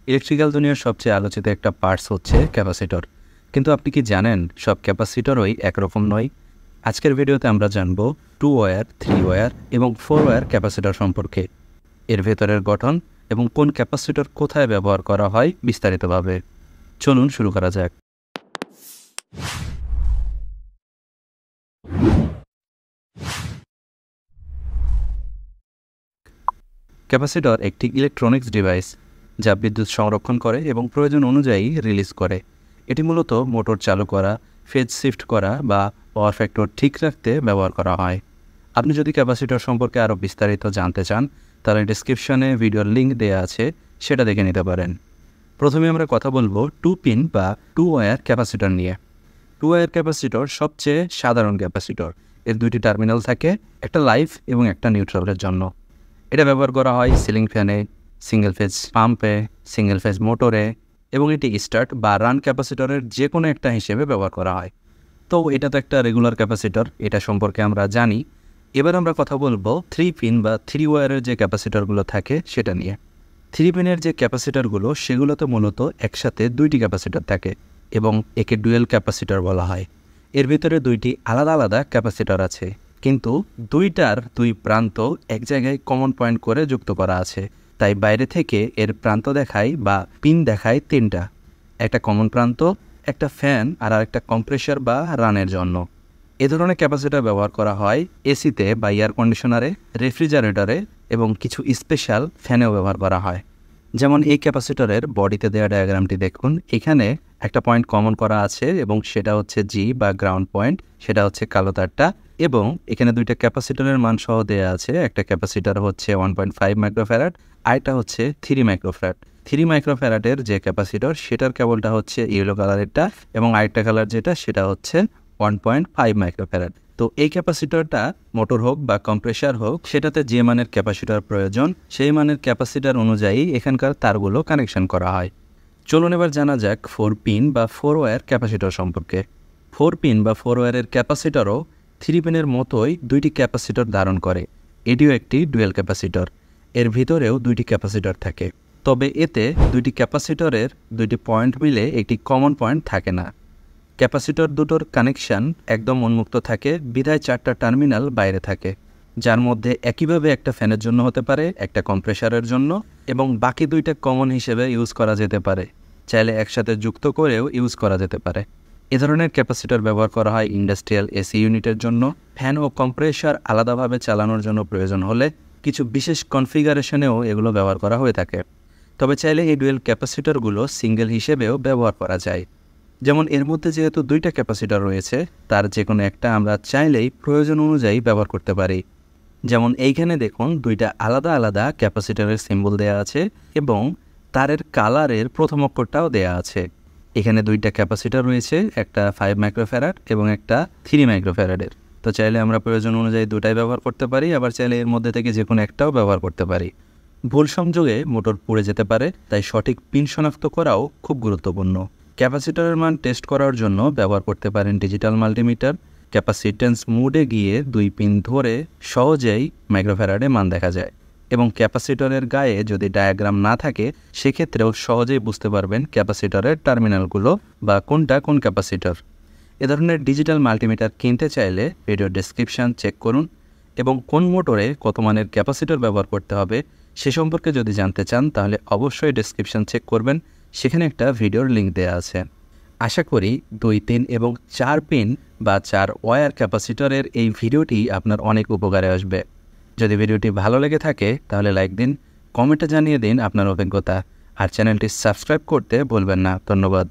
Electrical দুনিয়ার সবচেয়ে আলোচিত একটা পার্টস হচ্ছে ক্যাপাসিটর। কিন্তু আপনি কি জানেন সব ক্যাপাসিটরই একরকম নয়? আজকের ভিডিওতে আমরা জানব 2 ওয়্যার, 3 ওয়্যার এবং 4 ওয়্যার ক্যাপাসিটর সম্পর্কে, এর ভেতরের গঠন এবং কোন ক্যাপাসিটর কোথায় ব্যবহার করা হয় বিস্তারিতভাবে। চলুন শুরু করা যাক। ক্যাপাসিটর একটি ইলেকট্রনিক্স ডিভাইস যা বিদ্যুৎ সংরক্ষণ করে এবং প্রয়োজন অনুযায়ী রিলিজ করে। এটি মূলত মোটর চালু করা, ফেজ শিফট করা বা পাওয়ার ফ্যাক্টর ঠিক রাখতে ব্যবহার করা হয়। আপনি যদি ক্যাপাসিটর সম্পর্কে আরও বিস্তারিত জানতে চান তাহলে ডিসক্রিপশনে ভিডিওর লিঙ্ক দেওয়া আছে, সেটা দেখে নিতে পারেন। প্রথমে আমরা কথা বলবো 2 পিন বা 2 ওয়্যার ক্যাপাসিটর নিয়ে। 2 ওয়্যার ক্যাপাসিটর সবচেয়ে সাধারণ ক্যাপাসিটর। এর দুইটি টার্মিনাল থাকে, একটা লাইভ এবং একটা নিউট্রালের জন্য। এটা ব্যবহার করা হয় সিলিং ফ্যানে, সিঙ্গেল ফেজ পাম্পে, সিঙ্গেল ফেজ মোটরে এবং এটি স্টার্ট বা রান ক্যাপাসিটরের যে কোনো একটা হিসেবে ব্যবহার করা হয়। তো এটা তো একটা রেগুলার ক্যাপাসিটর, এটা সম্পর্কে আমরা জানি। এবার আমরা কথা বলবো 3 পিন বা 3 ওয়্যারের যে ক্যাপাসিটরগুলো থাকে সেটা নিয়ে। 3 পিনের যে ক্যাপাসিটরগুলো সেগুলোতে মূলত একসাথে দুইটি ক্যাপাসিটর থাকে এবং একে ডুয়েল ক্যাপাসিটর বলা হয়। এর ভিতরে দুইটি আলাদা আলাদা ক্যাপাসিটর আছে, কিন্তু দুইটার দুই প্রান্ত এক জায়গায় কমন পয়েন্ট করে যুক্ত করা আছে। তাই বাইরে থেকে এর প্রান্ত দেখায় বা পিন দেখায় তিনটা, একটা কমন প্রান্ত, একটা ফ্যান আর একটা কম্প্রেসার বা রানের জন্য। এ ধরনের ক্যাপাসিটর ব্যবহার করা হয় এসিতে বা এয়ার কন্ডিশনারে, রেফ্রিজারেটরে এবং কিছু স্পেশাল ফ্যানেও ব্যবহার করা হয়। যেমন এই ক্যাপাসিটরের বডিতে দেওয়া ডায়াগ্রামটি দেখুন, এখানে একটা পয়েন্ট কমন করা আছে এবং সেটা হচ্ছে জি বা গ্রাউন্ড পয়েন্ট, সেটা হচ্ছে কালো তারটা। এবং এখানে দুইটা ক্যাপাসিটরের মান সহ দেওয়া আছে, একটা ক্যাপাসিটর হচ্ছে 1.5 মাইক্রোফ্যারাড, আরেকটা হচ্ছে 3 মাইক্রোফ্যারাড। 3 মাইক্রোফ্যারাডের যে ক্যাপাসিটর সেটার কেবলটা হচ্ছে ইয়েলো কালারেরটা এবং আরেকটা কালার যেটা সেটা হচ্ছে 1.5 মাইক্রোফ্যারাড। তো এই ক্যাপাসিটরটা মোটর হোক বা কম্প্রেসার হোক, সেটাতে যে মানের ক্যাপাসিটর প্রয়োজন সেই মানের ক্যাপাসিটর অনুযায়ী এখানকার তারগুলো কানেকশন করা হয়। চলুন এবার জানা যাক 4 পিন বা 4 ওয়্যার ক্যাপাসিটর সম্পর্কে। 4 পিন বা 4 ওয়্যারের ক্যাপাসিটরও 3 পিনের মতোই দুইটি ক্যাপাসিটর ধারণ করে। এটিও একটি ডুয়েল ক্যাপাসিটর। এর ভিতরেও দুইটি ক্যাপাসিটর থাকে, তবে এতে দুইটি ক্যাপাসিটরের দুইটি পয়েন্ট মিলে একটি কমন পয়েন্ট থাকে না। ক্যাপাসিটর দুটোর কানেকশান একদম উন্মুক্ত থাকে, বিধায় 4টা টার্মিনাল বাইরে থাকে, যার মধ্যে একইভাবে একটা ফ্যানের জন্য হতে পারে, একটা কম্প্রেসারের জন্য এবং বাকি দুইটা কমন হিসেবে ইউজ করা যেতে পারে। চাইলে একসাথে যুক্ত করেও ইউজ করা যেতে পারে। এ ধরনের ক্যাপাসিটর ব্যবহার করা হয় ইন্ডাস্ট্রিয়াল এসি ইউনিটের জন্য, ফ্যান ও কম্প্রেসার আলাদাভাবে চালানোর জন্য প্রয়োজন হলে কিছু বিশেষ কনফিগারেশনেও এগুলো ব্যবহার করা হয়ে থাকে। তবে চাইলে এই ডুয়েল ক্যাপাসিটরগুলো সিঙ্গেল হিসেবেও ব্যবহার করা যায়। যেমন এর মধ্যে যেহেতু দুইটা ক্যাপাসিটর রয়েছে, তার যে কোনো একটা আমরা চাইলেই প্রয়োজন অনুযায়ী ব্যবহার করতে পারি। যেমন এইখানে দেখুন দুইটা আলাদা আলাদা ক্যাপাসিটরের সিম্বল দেওয়া আছে এবং তারের কালারের প্রথম অক্ষরটাও দেওয়া আছে। এখানে দুইটা ক্যাপাসিটর রয়েছে, একটা 5 মাইক্রোফ্যারাড এবং একটা 3 মাইক্রোফ্যারাডের। তো চাইলে আমরা প্রয়োজন অনুযায়ী দুটাই ব্যবহার করতে পারি, আবার চাইলে এর মধ্যে থেকে যে কোনো একটাও ব্যবহার করতে পারি। ভুল সংযোগে মোটর পুড়ে যেতে পারে, তাই সঠিক পিন শনাক্ত করাও খুব গুরুত্বপূর্ণ। ক্যাপাসিটরের মান টেস্ট করার জন্য ব্যবহার করতে পারেন ডিজিটাল মাল্টিমিটার। ক্যাপাসিটেন্স মোডে গিয়ে 2 পিন ধরে সহজেই মাইক্রোফ্যারাডে মান দেখা যায় এবং ক্যাপাসিটরের গায়ে যদি ডায়াগ্রাম না থাকে সেক্ষেত্রেও সহজেই বুঝতে পারবেন ক্যাপাসিটরের টার্মিনালগুলো বা কোনটা কোন ক্যাপাসিটর। এ ধরনের ডিজিটাল মাল্টিমিটার কিনতে চাইলে ভিডিও ডেসক্রিপশান চেক করুন এবং কোন মোটরে কত মানের ক্যাপাসিটর ব্যবহার করতে হবে সে সম্পর্কে যদি জানতে চান তাহলে অবশ্যই ডেসক্রিপশান চেক করবেন, সেখানে একটা ভিডিওর লিঙ্ক দেওয়া আছে। আশা করি 2, 3 এবং 4 পিন বা 4 ওয়্যার ক্যাপাসিটরের এই ভিডিওটি আপনার অনেক উপকারে আসবে। যদি ভিডিওটি ভালো লেগে থাকে তাহলে লাইক দিন, কমেন্টে জানিয়ে দিন আপনার অভিজ্ঞতা, আর চ্যানেলটি সাবস্ক্রাইব করতে ভুলবেন না। ধন্যবাদ।